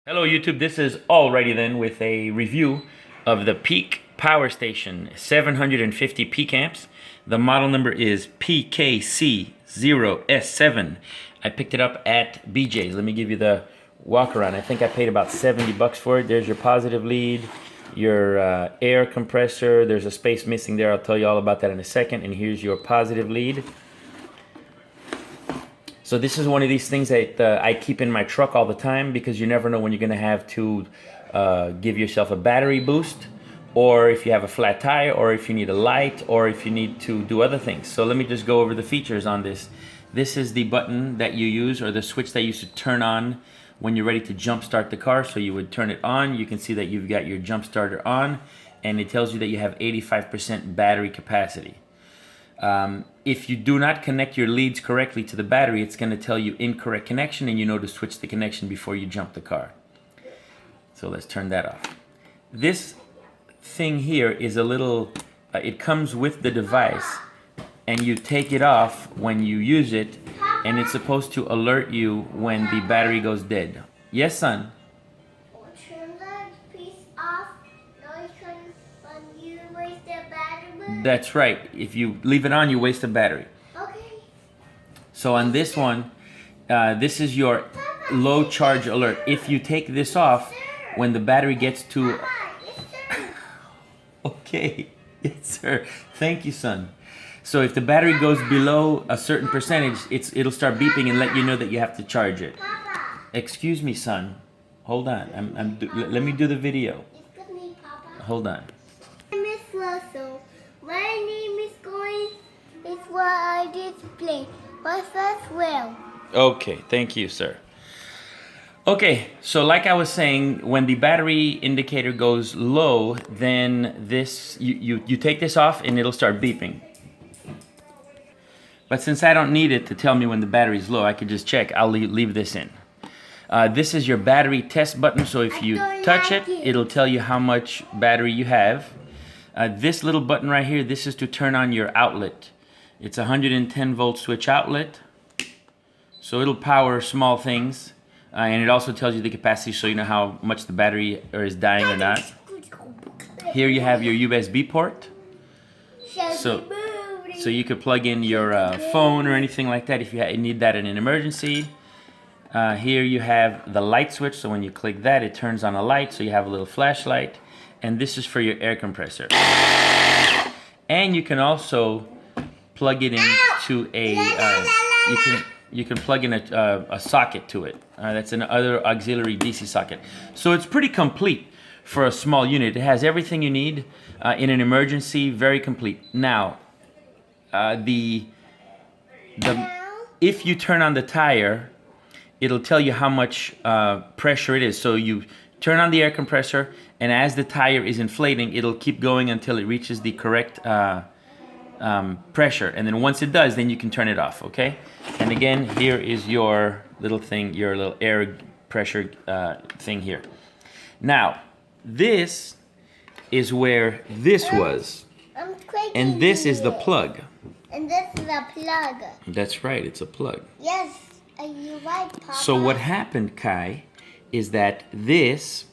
Hello YouTube, this is Alrighty Then with a review of the Peak Power Station 750 peak amps. The model number is PKC0S7. I picked it up at BJ's. Let me give you the walk around. I think I paid about 70 bucks for it. There's your positive lead, your air compressor. There's a space missing there. I'll tell you all about that in a second. And here's your positive lead. So this is one of these things that I keep in my truck all the time because you never know when you're going to have to give yourself a battery boost, or if you have a flat tire, or if you need a light, or if you need to do other things. So let me just go over the features on this. This is the button that you use, or the switch that you used to turn on when you're ready to jump start the car. So you would turn it on. You can see that you've got your jump starter on, and it tells you that you have 85% battery capacity. If you do not connect your leads correctly to the battery, it's going to tell you incorrect connection, and you know to switch the connection before you jump the car. So let's turn that off. This thing here is a little, it comes with the device, and you take it off when you use it, and it's supposed to alert you when the battery goes dead. Yes, son? That's right. If you leave it on, you waste the battery. Okay. So on this one, this is your low charge alert. If you take this off, when the battery gets to... Okay. Yes, sir. Thank you, son. So if the battery goes below a certain percentage, it'll start beeping and let you know that you have to charge it. Excuse me, son. Hold on. Let me do the video. Hold on. Miss Russell. My name is going is what I display. What's that well? Okay, thank you, sir. Okay, so like I was saying, when the battery indicator goes low, then this you take this off and it'll start beeping. But since I don't need it to tell me when the battery's low, I could just check. I'll leave this in. This is your battery test button, so if you touch it, it'll tell you how much battery you have. This little button right here, this is to turn on your outlet. It's a 110 volt switch outlet, so it'll power small things, and it also tells you the capacity, so you know how much the battery is dying or not. Here you have your USB port, so you could plug in your phone or anything like that if you need that in an emergency. Here you have the light switch, so when you click that, it turns on a light, so you have a little flashlight. And this is for your air compressor. And you can also plug it into a, you can plug in a socket to it. That's another auxiliary DC socket. So it's pretty complete for a small unit. It has everything you need in an emergency, very complete. Now, if you turn on the tire, it'll tell you how much pressure it is. So you turn on the air compressor, and as the tire is inflating, it'll keep going until it reaches the correct pressure. And then once it does, then you can turn it off, okay? And again, here is your little thing, your little air pressure thing here. Now, this is where this was. And this is the plug. And this is the plug. That's right, it's a plug. Yes, you're right, Papa. So what happened, Kai, is that this,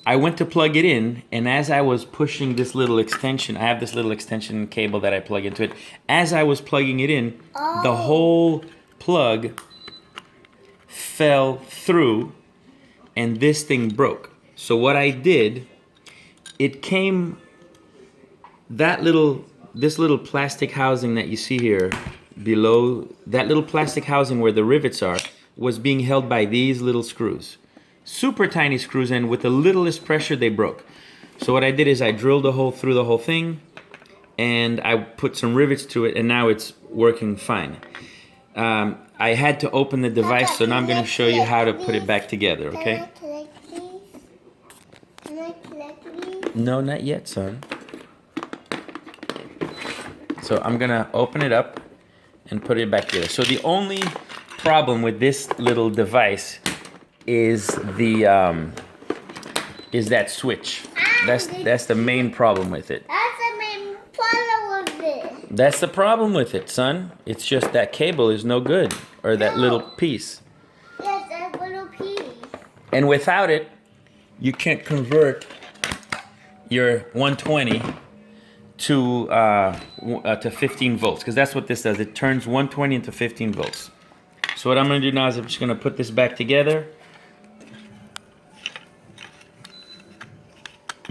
I went to plug it in, and as I was pushing this little extension, I have this little extension cable that I plug into it. As I was plugging it in, the whole plug fell through, and this thing broke. So what I did, it came, this little plastic housing that you see here below, that little plastic housing where the rivets are, was being held by these little screws. Super tiny screws, and with the littlest pressure they broke. So what I did is I drilled a hole through the whole thing, and I put some rivets to it, and now it's working fine. I had to open the device, so now I'm going to show you how to put it back together, okay? Can I collect these? No, not yet, son. So I'm going to open it up and put it back together. So the only problem with this little device is that switch. That's the main problem with it. That's the main problem with it. That's the problem with it, son. It's just that cable is no good, or that little piece. Yes, that little piece. And without it, you can't convert your 120 to 15 volts, because that's what this does. It turns 120 into 15 volts. So what I'm going to do now is I'm just going to put this back together.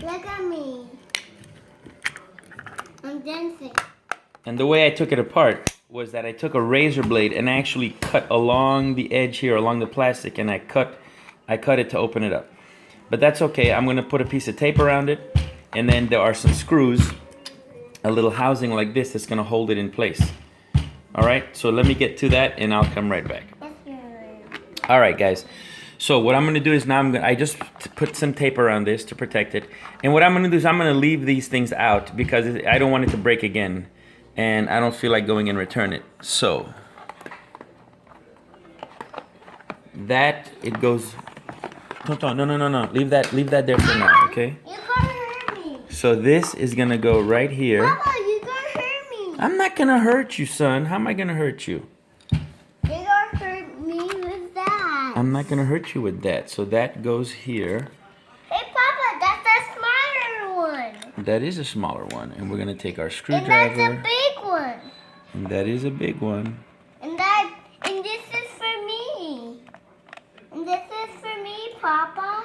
Look at me. I'm dancing. And the way I took it apart was that I took a razor blade and actually cut along the edge here, along the plastic, and I cut it to open it up. But that's okay. I'm going to put a piece of tape around it, and then there are some screws, a little housing like this that's going to hold it in place. All right, so let me get to that and I'll come right back. All right, guys. So what I'm going to do is now I just put some tape around this to protect it. And what I'm going to do is I'm going to leave these things out because I don't want it to break again. And I don't feel like going and return it. So that it goes. No. Leave that there for now, okay? You're gonna hurt me. So this is gonna go right here. Papa, you're gonna hurt me. I'm not gonna hurt you, son. How am I gonna hurt you? You're gonna hurt me with that. I'm not gonna hurt you with that. So that goes here. Hey, Papa, that's a smaller one. That is a smaller one, and we're gonna take our And screwdriver. that's a big one. And that is a big one. And this is for me. And this is for me, Papa.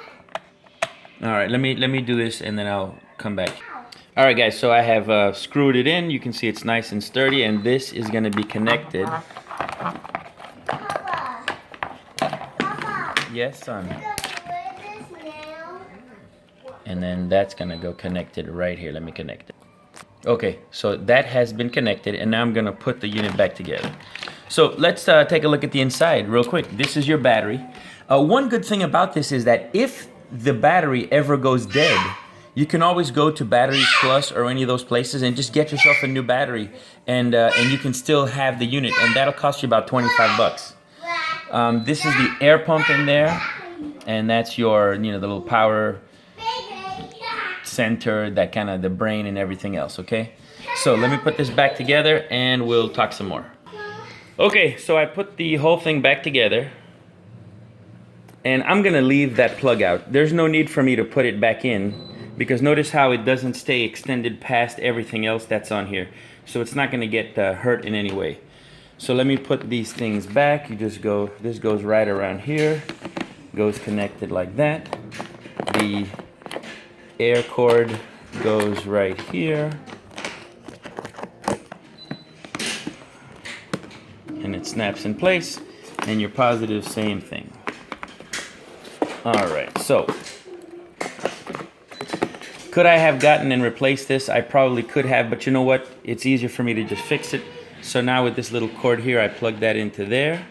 All right, let me do this, and then I'll come back. All right, guys. So I have screwed it in. You can see it's nice and sturdy, and this is gonna be connected. Papa. Papa. Yes, son. You're gonna wear this now. And then that's gonna go connected right here. Let me connect it. Okay, so that has been connected, and now I'm gonna put the unit back together. So let's take a look at the inside real quick. This is your battery. One good thing about this is that if the battery ever goes dead, you can always go to Batteries Plus or any of those places and just get yourself a new battery, and you can still have the unit, and that'll cost you about 25 bucks. This is the air pump in there, and that's your, the little power center, that kind of the brain and everything else, okay? So let me put this back together and we'll talk some more. Okay, so I put the whole thing back together, and I'm gonna leave that plug out. There's no need for me to put it back in, because notice how it doesn't stay extended past everything else that's on here. So it's not gonna get hurt in any way. So let me put these things back. You just go, this goes right around here, goes connected like that. The air cord goes right here, and it snaps in place, and your positive, same thing. All right, so could I have gotten and replaced this? I probably could have, but you know what? It's easier for me to just fix it. So now with this little cord here, I plug that into there.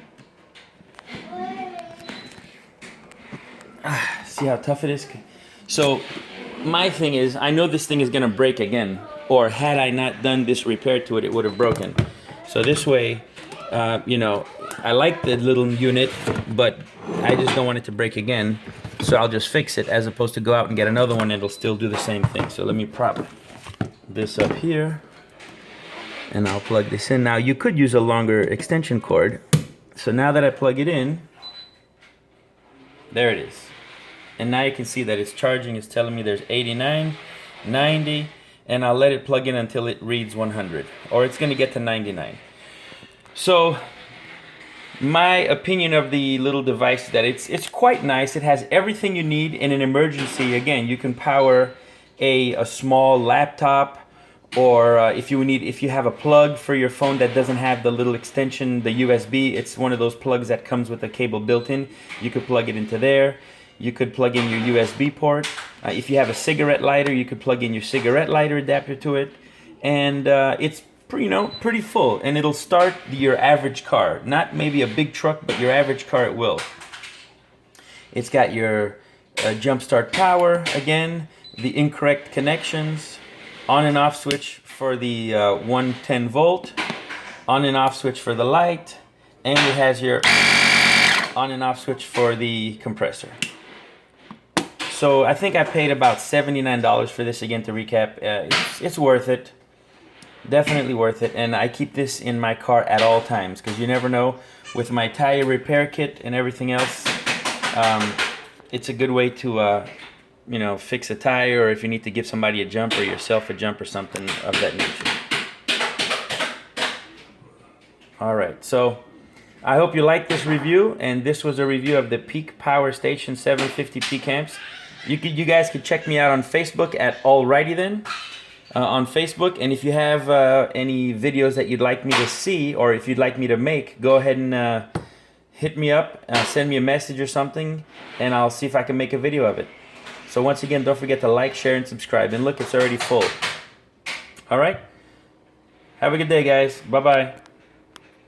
See how tough it is? So my thing is, I know this thing is gonna break again, or had I not done this repair to it, it would have broken. So this way, I like the little unit, but I just don't want it to break again. So I'll just fix it, as opposed to go out and get another one. It'll still do the same thing. So let me prop this up here, and I'll plug this in. Now you could use a longer extension cord. So now that I plug it in, there it is. And now you can see that it's charging. It's telling me there's 89, 90, and I'll let it plug in until it reads 100, or it's gonna get to 99. So my opinion of the little device is that it's quite nice. It has everything you need in an emergency. Again, you can power a small laptop, or if you have a plug for your phone that doesn't have the little extension, the USB, it's one of those plugs that comes with a cable built in. You could plug it into there. You could plug in your USB port. If you have a cigarette lighter, you could plug in your cigarette lighter adapter to it. And it's pretty full. And it'll start your average car. Not maybe a big truck, but your average car it will. It's got your jump start power, again, the incorrect connections, on and off switch for the 110 volt, on and off switch for the light, and it has your on and off switch for the compressor. So I think I paid about $79 for this. Again, to recap, it's worth it. Definitely worth it. And I keep this in my car at all times, because you never know, with my tire repair kit and everything else, it's a good way to you know, fix a tire, or if you need to give somebody a jump or yourself a jump or something of that nature. Alright, so I hope you liked this review, and this was a review of the Peak Power Station 750 Peak Amps. You guys can check me out on Facebook at Alrighty Then on Facebook, and if you have any videos that you'd like me to see, or if you'd like me to make, go ahead and hit me up, send me a message or something, and I'll see if I can make a video of it. So once again, don't forget to like, share, and subscribe. And look, it's already full. Alright? Have a good day, guys. Bye-bye.